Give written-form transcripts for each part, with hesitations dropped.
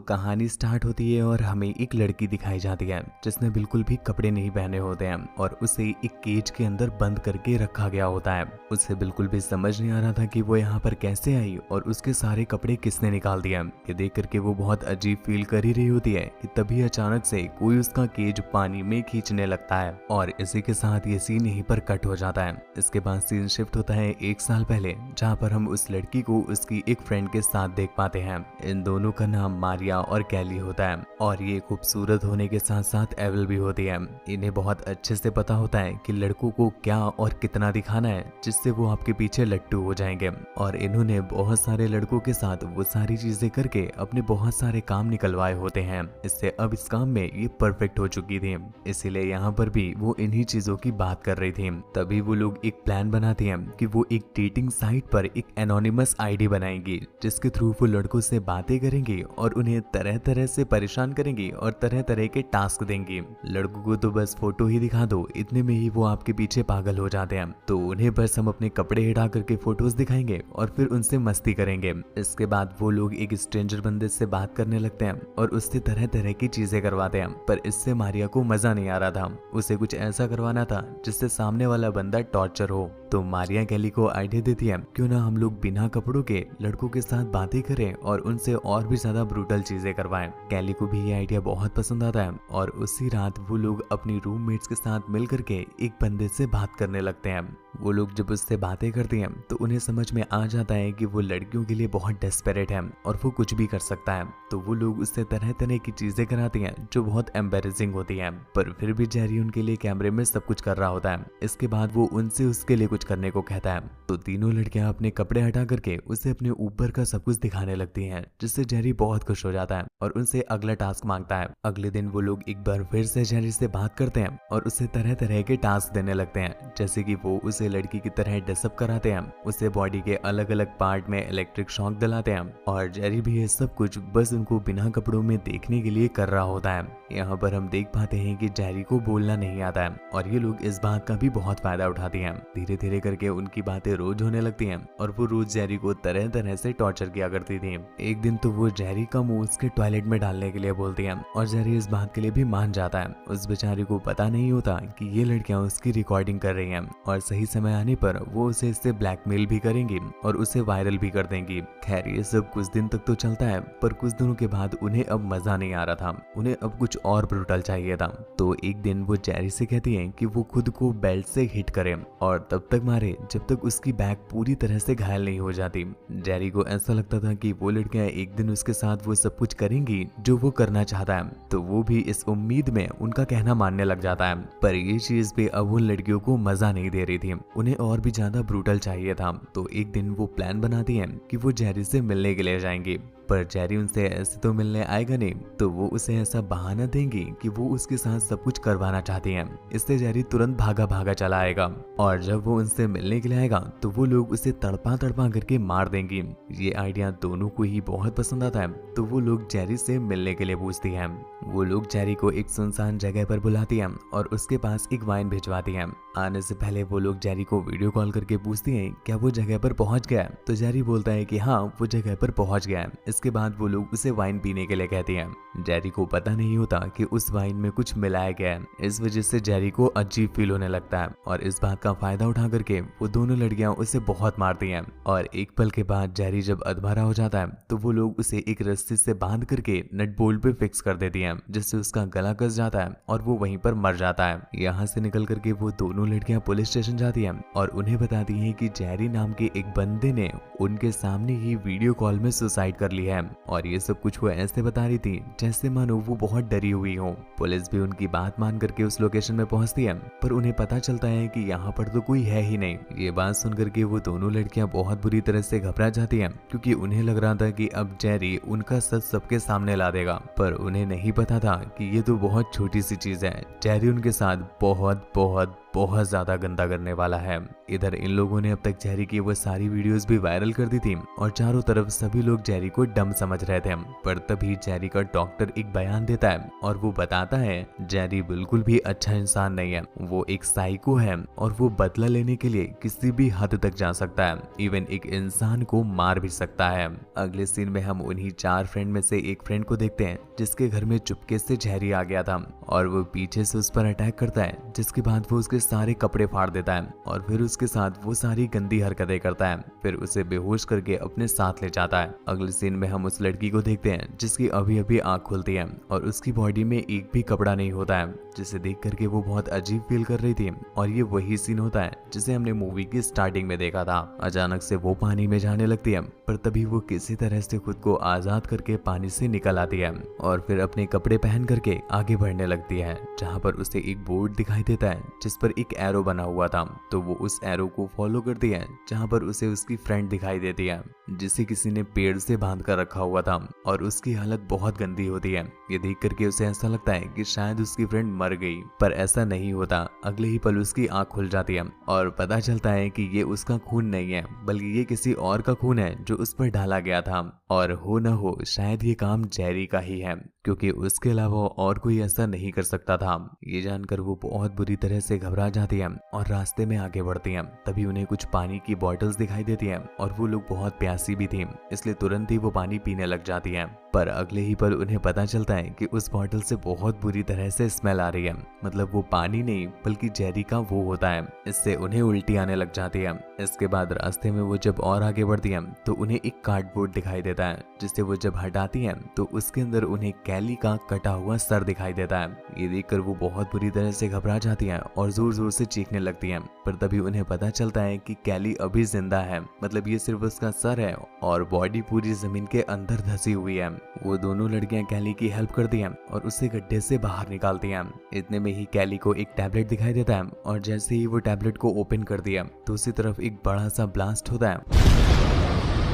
कहानी स्टार्ट होती है और हमें एक लड़की दिखाई जाती है जिसने बिल्कुल भी कपड़े नहीं पहने होते हैं और उसे एक केज के अंदर बंद करके रखा गया होता है। उसे बिल्कुल भी समझ नहीं आ रहा था कि वो यहाँ पर कैसे आई और उसके सारे कपड़े किसने निकाल दिया। ये देख करके वो बहुत अजीब फील कर ही रही होती है कि तभी अचानक से कोई उसका केज पानी में खींचने लगता है और इसी के साथ ये सीन यहीं पर कट हो जाता है। इसके बाद सीन शिफ्ट होता है 1 साल पहले, जहाँ पर हम उस लड़की को उसकी एक फ्रेंड के साथ देख पाते हैं। इन दोनों का नाम मारिया और कैली होता है और ये खूबसूरत होने के साथ साथ एवल भी होती है। इन्हें बहुत अच्छे से पता होता है कि लड़कों को क्या और कितना दिखाना है जिससे वो आपके पीछे लट्टू हो जाएंगे और इन्होंने बहुत सारे लड़कों के साथ वो सारी चीजें करके अपने बहुत सारे काम निकलवाए होते हैं। इससे अब इस काम में ये परफेक्ट हो चुकी थी, इसीलिए यहाँ पर भी वो इन्हीं चीजों की बात कर रही थी। तभी वो लोग एक प्लान बनाती हैं कि वो एक डेटिंग साइट पर एक एनोनिमस आईडी बनाएंगी जिसके थ्रू वो लड़कों से बातें करेंगी और उन्हें तरह तरह से परेशान करेंगी और तरह तरह के टास्क देंगी। लड़कों को तो बस फोटो ही दिखा दो, इतने में ही वो आपके पीछे पागल हो जाते हैं। तो उन्हें बस हम अपने कपड़े हटा करके फोटोज दिखाएंगे और फिर उनसे मस्ती करेंगे। इसके बाद वो लोग एक स्ट्रेंजर बंदे से बात करने लगते हैं और उससे तरह तरह की चीजें करवाते हैं। पर इससे मारिया को मजा नहीं आ रहा था, उसे कुछ ऐसा करवाना था जिससे सामने वाला बंदा टॉर्चर हो। तो मारिया कैली को आइडिया देती है क्यों ना हम लोग बिना कपड़ों के लड़कों के साथ बातें करें और उनसे और भी ज्यादा ब्रूटल चीजें करवाएं। कैली को भी ये आइडिया बहुत पसंद आता है और उसी रात वो लोग अपनी रूममेट्स के साथ मिल करके एक बंदे से बात करने लगते हैं। वो लोग जब उससे बातें करते हैं तो उन्हें समझ में आ जाता है कि वो लड़कियों के लिए बहुत डेस्परेट है और वो कुछ भी कर सकता है। तो वो लोग उससे तरह तरह की चीजें कराती हैं जो बहुत एम्बेरेसिंग होती हैं, पर फिर भी जेरी उनके लिए कैमरे में सब कुछ कर रहा होता है। इसके बाद वो उनसे उसके लिए कुछ करने को कहता है। तो तीनों लड़कियां अपने कपड़े हटा करके उसे अपने ऊपर का सब कुछ दिखाने लगती हैं, जिससे जेरी बहुत खुश हो जाता है और उनसे अगला टास्क मांगता है। अगले दिन वो लोग एक बार फिर से जेरी से बात करते हैं और उसे तरह तरह के टास्क देने लगते हैं, जैसे कि वो उसे लड़की की तरह ड्रेसअप कराते हैं, उसे बॉडी के अलग अलग पार्ट में इलेक्ट्रिक शॉक दिलाते हैं और जेरी भी ये सब कुछ बस उनको बिना कपड़ों में देखने के लिए कर रहा होता है। यहाँ पर हम देख पाते हैं कि जेरी को बोलना नहीं आता है और ये लोग इस बात का भी बहुत फायदा उठाती हैं। धीरे धीरे करके उनकी बातें रोज होने लगती हैं और वो रोज जेरी को तरह तरह से टॉर्चर किया करती थी। एक दिन तो वो जेरी का मुंह उसके टॉयलेट में डालने के लिए बोलती है और जेरी इस बात के लिए भी मान जाता है। उस बेचारी को पता नहीं होता कि ये लड़कियां उसकी रिकॉर्डिंग कर रही हैं और सही समय आने पर वो उसे इससे ब्लैकमेल भी करेंगी और उसे वायरल भी कर देंगी। खैर ये सब कुछ दिन तक तो चलता है, पर कुछ दिनों के बाद उन्हें अब मजा नहीं आ रहा था, उन्हें अब कुछ और ब्रूटल चाहिए था। तो एक दिन वो जेरी से कहती है कि वो खुद को बेल्ट से हिट करे और तब तक मारे जब तक उसकी बैक पूरी तरह से घायल नहीं हो जाती। जेरी को ऐसा लगता था कि वो लड़कियां एक दिन उसके साथ वो सब कुछ करेंगी जो वो करना चाहता है, तो वो भी इस उम्मीद में उनका कहना मानने लग जाता है। पर ये चीज भी अब उन लड़कियों को मजा नहीं दे रही थी, उन्हें और भी ज्यादा ब्रूटल चाहिए था। तो एक दिन वो प्लान बनाती है कि वो जेरी से मिलने के लिए जाएंगी, पर जेरी उनसे ऐसे तो मिलने आएगा नहीं, तो वो उसे ऐसा बहाना देंगी कि वो उसके साथ सब कुछ करवाना चाहती हैं। इससे जेरी तुरंत भागा भागा चला आएगा और जब वो उनसे मिलने के लिए आएगा तो वो लोग उसे तड़पा तड़पा करके मार देंगी। ये आइडिया दोनों को ही बहुत पसंद आता है, तो वो लोग जेरी से मिलने के लिए पूछती हैं। वो लोग जेरी को एक सुनसान जगह पर बुलाती हैं और उसके पास एक वाइन भिजवाती हैं। आने से पहले वो लोग जेरी को वीडियो कॉल करके पूछती हैं क्या वो जगह पर पहुंच गया है, तो जेरी बोलता है कि हाँ वो जगह पर पहुंच गया है। इसके बाद वो लोग उसे वाइन पीने के लिए कहती हैं। जेरी को पता नहीं होता कि उस वाइन में कुछ मिलाया गया है, इस वजह से जेरी को अजीब फील होने लगता है और इस बात का फायदा उठा करके वो दोनों लड़कियां उसे बहुत मारती हैं। और एक पल के बाद जेरी जब अधमरा हो जाता है तो वो लोग उसे एक रस्सी से बांध करके नट बोल्ट पे फिक्स कर देती हैं, जिससे उसका गला कस जाता है और वो वहीं पर मर जाता है। यहाँ से निकल करके वो दोनों लड़कियां पुलिस स्टेशन जाती हैं और उन्हें बताती हैं कि जेरी नाम के एक बंदे ने उनके सामने ही वीडियो कॉल में सुसाइड कर ली है और ये सब कुछ वो ऐसे बता रही थी जैसे मानो वो बहुत डरी हुई हो। पुलिस भी उनकी बात मान करके उस लोकेशन में पहुंचती है, पर उन्हें पता चलता है कि यहाँ पर तो कोई है ही नहीं। ये बात सुन करके वो दोनों लड़कियां बहुत बुरी तरह से घबरा जाती हैं, क्योंकि उन्हें लग रहा था कि अब जेरी उनका सच सबके सामने ला देगा। पर उन्हें नहीं पता था कि ये तो बहुत छोटी सी चीज है, जेरी उनके साथ बहुत बहुत बहुत ज्यादा गंदा करने वाला है। इधर इन लोगों ने अब तक जेरी की वो सारी वीडियोस भी वायरल कर दी थी और चारों तरफ सभी लोग जेरी को डम समझ रहे थे। पर तभी जेरी का डॉक्टर एक बयान देता है और वो बताता है जेरी बिल्कुल भी अच्छा इंसान नहीं है, वो एक साइको है और वो बदला लेने के लिए किसी भी हद तक जा सकता है, इवन एक इंसान को मार भी सकता है। अगले सीन में हम उन्हीं 4 फ्रेंड में से एक फ्रेंड को देखते हैं जिसके घर में चुपके से जेरी आ गया था और वो पीछे से उस पर अटैक करता है, जिसके बाद वो उसके सारे कपड़े फाड़ देता है और फिर उसके साथ वो सारी गंदी हरकतें करता है, फिर उसे बेहोश करके अपने साथ ले जाता है। अगले सीन में हम उस लड़की को देखते हैं जिसकी अभी अभी आंख खुलती है और उसकी बॉडी में एक भी कपड़ा नहीं होता है, जिसे देख करके वो बहुत अजीब फील कर रही थी। और ये वही सीन होता है जिसे हमने मूवी की स्टार्टिंग में देखा था। अचानक से वो पानी में जाने लगती है, पर तभी वो किसी तरह से खुद को आजाद करके पानी से निकल आती है और फिर अपने कपड़े पहन करके आगे बढ़ने लगती है, जहाँ पर उसे एक बोर्ड दिखाई देता है जिस पर एक एरो बना हुआ था। तो वो उस एरो को फॉलो करती है, जहाँ पर उसे उसकी फ्रेंड दिखाई देती है जिसे किसी ने पेड़ से बांध कर रखा हुआ था और उसकी हालत बहुत गंदी होती है। ये देख करके उसे ऐसा लगता है कि शायद उसकी फ्रेंड मर गई, पर ऐसा नहीं होता। अगले ही पल उसकी आंख खुल जाती है और पता चलता है कि ये उसका खून नहीं है, बल्कि ये किसी और का खून है जो उस पर डाला गया था। और हो न हो शायद ये काम जेरी का ही है, क्योंकि उसके अलावा और कोई ऐसा नहीं कर सकता था। ये जानकर वो बहुत बुरी तरह से घबरा जाती है और रास्ते में आगे बढ़ती है। तभी उन्हें कुछ पानी की बॉटल्स दिखाई देती है और वो लोग बहुत प्यासी भी थी, इसलिए तुरंत ही वो पानी पीने लग जाती है। पर अगले ही पल उन्हें पता चलता है कि उस बॉटल से बहुत बुरी तरह से स्मेल आ रही है, मतलब वो पानी नहीं बल्कि जेरी का वो होता है। इससे उन्हें उल्टी आने लग जाती है। इसके बाद रास्ते में वो जब और आगे बढ़ती है तो उन्हें एक कार्डबोर्ड दिखाई देता है, जिसे वो जब हटाती है तो उसके अंदर उन्हें कैली का कटा हुआ सर दिखाई देता है। ये देखकर वो बहुत बुरी तरह से घबरा जाती है और जोर जोर से चीखने लगती है। पर तभी उन्हें पता चलता है कि कैली अभी जिंदा है, मतलब ये सिर्फ उसका सर है और बॉडी पूरी जमीन के अंदर धसी हुई है। वो दोनों लड़कियां कैली की हेल्प करती हैं और उसे गड्ढे से बाहर निकालती हैं। इतने में ही कैली को एक टैबलेट दिखाई देता है और जैसे ही वो टैबलेट को ओपन कर दिया तो उसी तरफ एक बड़ा सा ब्लास्ट होता है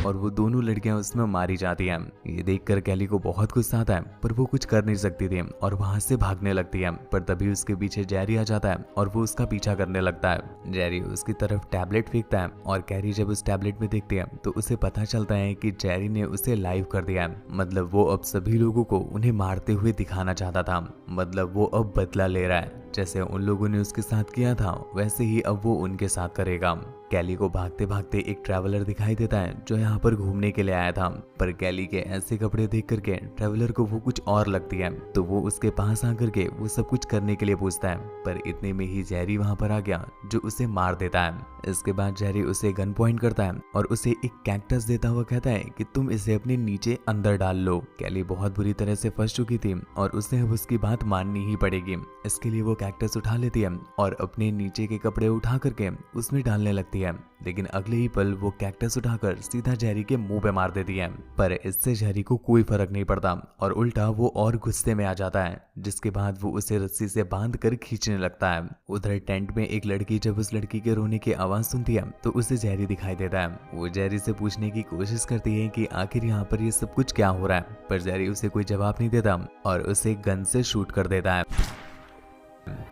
और वो दोनों लड़कियां उसमें मारी जाती हैं। ये देखकर कैली को बहुत गुस्सा आता है, पर वो कुछ कर नहीं सकती थी और वहां से भागने लगती है। पर तभी उसके पीछे जेरी आ जाता है और वो उसका पीछा करने लगता है। जेरी उसकी तरफ टैबलेट फेंकता है और कैरी जब उस टैबलेट में देखती है तो उसे पता चलता है कि जेरी ने उसे लाइव कर दिया है, मतलब वो अब सभी लोगों को उन्हें मारते हुए दिखाना चाहता था, मतलब वो अब बदला ले रहा है। जैसे उन लोगों ने उसके साथ किया था वैसे ही अब वो उनके साथ करेगा। कैली को भागते भागते एक ट्रैवलर दिखाई देता है जो यहाँ पर घूमने के लिए आया था, पर कैली के ऐसे कपड़े देख करके ट्रैवलर को वो कुछ और लगती है, तो वो उसके पास आकर के वो सब कुछ करने के लिए पूछता है। पर इतने में ही जेरी वहां पर आ गया जो उसे मार देता है। इसके बाद जेरी उसे गन पॉइंट करता है और उसे एक कैक्टस देता हुआ कहता है कि तुम इसे अपने नीचे अंदर डाल लो। कैली बहुत बुरी तरह से फंस चुकी थी और उसे अब उसकी बात माननी ही पड़ेगी। इसके लिए वो कैक्टस उठा लेती है और अपने नीचे के कपड़े उठा करके उसमें डालने लगती है, लेकिन अगले ही पल वो कैक्टस उठाकर सीधा जेरी के मुंह पे मार देती है। पर इससे जेरी को कोई फर्क नहीं पड़ता और उल्टा वो और गुस्से में आ जाता है, जिसके बाद वो उसे रस्सी से बांध कर खींचने लगता है। उधर टेंट में एक लड़की जब उस लड़की के रोने की आवाज सुनती है तो उसे जेरी दिखाई देता है। वो जेरी से पूछने की कोशिश करती है कि आखिर यहाँ पर ये सब कुछ क्या हो रहा है, पर जेरी उसे कोई जवाब नहीं देता और उसे गन से शूट कर देता है।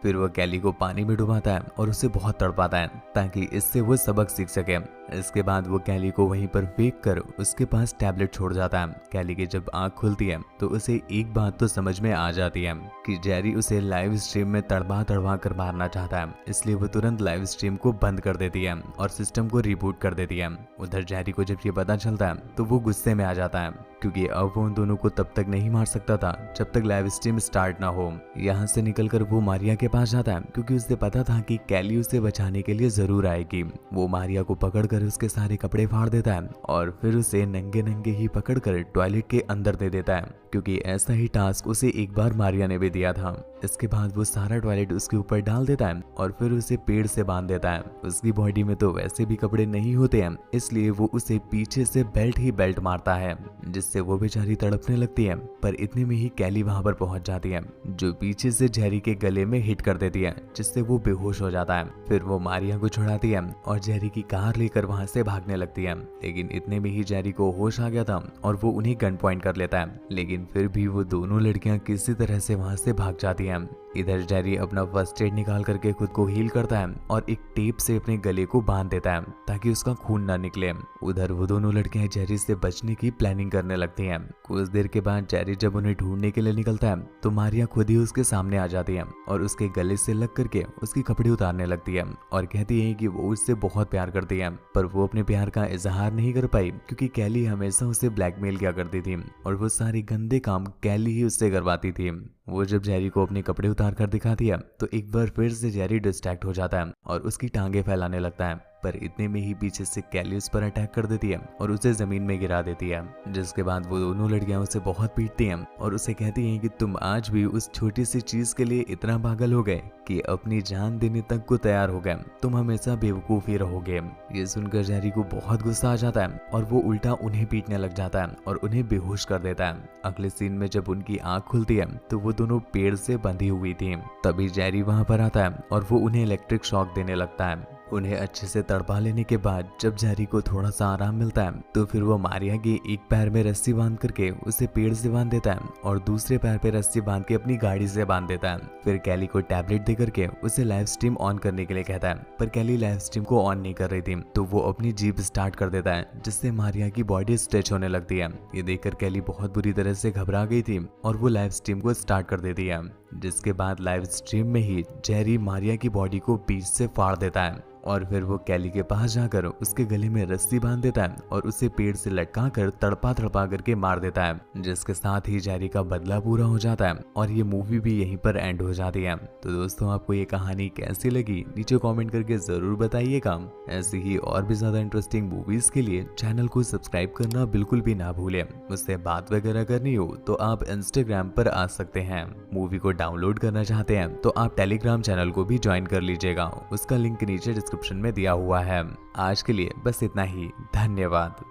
फिर वो कैली को पानी में डुबाता है और उसे बहुत तड़पाता है ताकि इससे वो सबक सीख सके। इसके बाद वो कैली को वहीं पर फेंक कर उसके पास टैबलेट छोड़ जाता है। कैली की जब आंख खुलती है तो उसे एक बात तो समझ में आ जाती है कि जेरी उसे लाइव स्ट्रीम में तड़पा तड़पा कर मारना चाहता है, इसलिए वो तुरंत लाइव स्ट्रीम को बंद कर देती है और सिस्टम को रिबूट कर देती है। उधर जेरी को जब ये पता चलता है तो वो गुस्से में आ जाता है, क्योंकि अब वो उन दोनों को तब तक नहीं मार सकता था जब तक लाइव स्ट्रीम स्टार्ट ना हो। यहाँ से निकलकर वो मारिया के पास जाता है, क्योंकि उसे पता था कि कैली उसे बचाने के लिए जरूर आएगी। वो मारिया को पकड़कर उसके सारे कपड़े फाड़ देता है और फिर उसे नंगे नंगे ही पकड़कर टॉयलेट के अंदर दे देता है, क्योंकि ऐसा ही टास्क उसे एक बार मारिया ने भी दिया था। इसके बाद वो सारा टॉयलेट उसके ऊपर डाल देता है और फिर उसे पेड़ से बांध देता है। उसकी बॉडी में तो वैसे भी कपड़े नहीं होते हैं, इसलिए वो उसे पीछे से बेल्ट ही बेल्ट मारता है, जिससे वो बेचारी तड़पने लगती है। पर इतने में ही कैली वहां पर पहुंच जाती है, जो पीछे से जेरी के गले में हिट कर देती है, जिससे वो बेहोश हो जाता है। फिर वो मारिया को छुड़ाती है और जेरी की कार लेकर वहां से भागने लगती है। लेकिन इतने में ही जेरी को होश आ गया था और वो उन्हें गन पॉइंट कर लेता है, लेकिन फिर भी वो दोनों लड़कियां किसी तरह से वहां से भाग जाती हैं। इधर जेरी अपना फर्स्ट एड निकाल करके खुद को हील करता है और एक टेप से अपने गले को बांध देता है ताकि उसका खून ना निकले। उधर वो दोनों लड़कियां जेरी से बचने की प्लानिंग करने लगती हैं। कुछ देर के बाद जेरी जब उन्हें ढूंढने के लिए निकलता है तो मारिया खुद ही उसके सामने आ जाती है और उसके गले से लग करके उसकी कपड़े उतारने लगती है और कहती है कि वो उससे बहुत प्यार करती है, पर वो अपने प्यार का इजहार नहीं कर पाई क्योंकि कैली हमेशा उसे ब्लैकमेल किया करती थी और वो सारे गंदे काम कैली ही उससे करवाती थी। वो जब जेरी को अपने कपड़े उतार कर दिखाती है तो एक बार फिर से जेरी डिस्ट्रैक्ट हो जाता है और उसकी टांगे फैलाने लगता है, पर इतने में ही पीछे से कैली उस पर अटैक कर देती है और उसे जमीन में गिरा देती है। जिसके बाद वो दोनों लड़कियां उसे बहुत पीटती हैं और उसे कहती हैं कि तुम आज भी उस छोटी सी चीज के लिए इतना पागल हो गए कि अपनी जान देने तक को तैयार हो गए, तुम हमेशा बेवकूफ ही रहोगे। ये सुनकर जेरी को बहुत गुस्सा आ जाता है और वो उल्टा उन्हें पीटने लग जाता है और उन्हें बेहोश कर देता है। अगले सीन में जब उनकी आंख खुलती है तो वो दोनों पेड़ से बंधी हुई थी। तभी जेरी वहां पर आता है और वो उन्हें इलेक्ट्रिक शॉक देने लगता है। उन्हें अच्छे से तड़पा लेने के बाद जब जेरी को थोड़ा सा आराम मिलता है तो फिर वो मारिया के एक पैर में रस्सी बांध करके उसे पेड़ से बांध देता है और दूसरे पैर पे रस्सी बांध के अपनी गाड़ी से बांध देता है। फिर कैली को टैबलेट दे करके उसे लाइव स्ट्रीम ऑन करने के लिए कहता है, पर कैली लाइव स्ट्रीम को ऑन नहीं कर रही थी तो वो अपनी जीप स्टार्ट कर देता है जिससे मारिया की बॉडी स्ट्रेच होने लगती है। ये देखकर कैली बहुत बुरी तरह से घबरा गई थी और वो लाइव स्ट्रीम को स्टार्ट कर देती है। जिसके बाद लाइव स्ट्रीम में ही जेरी मारिया की बॉडी को बीच से फाड़ देता है और फिर वो कैली के पास जाकर उसके गले में रस्सी बांध देता है और उसे पेड़ से लटका कर तड़पा तड़पा करके मार देता है। जिसके साथ ही जेरी का बदला पूरा हो जाता है और ये मूवी भी यहीं पर एंड हो जाती है। तो दोस्तों, आपको ये कहानी कैसी लगी नीचे कमेंट करके जरूर बताइएगा। ऐसी ही और भी ज्यादा इंटरेस्टिंग मूवीज के लिए चैनल को सब्सक्राइब करना बिल्कुल भी ना भूलें। मुझसे बात वगैरह करनी हो तो आप इंस्टाग्राम पर आ सकते हैं। मूवी को डाउनलोड करना चाहते हैं तो आप टेलीग्राम चैनल को भी ज्वाइन कर लीजिएगा, उसका लिंक नीचे डिस्क्रिप्शन में दिया हुआ है। आज के लिए बस इतना ही, धन्यवाद।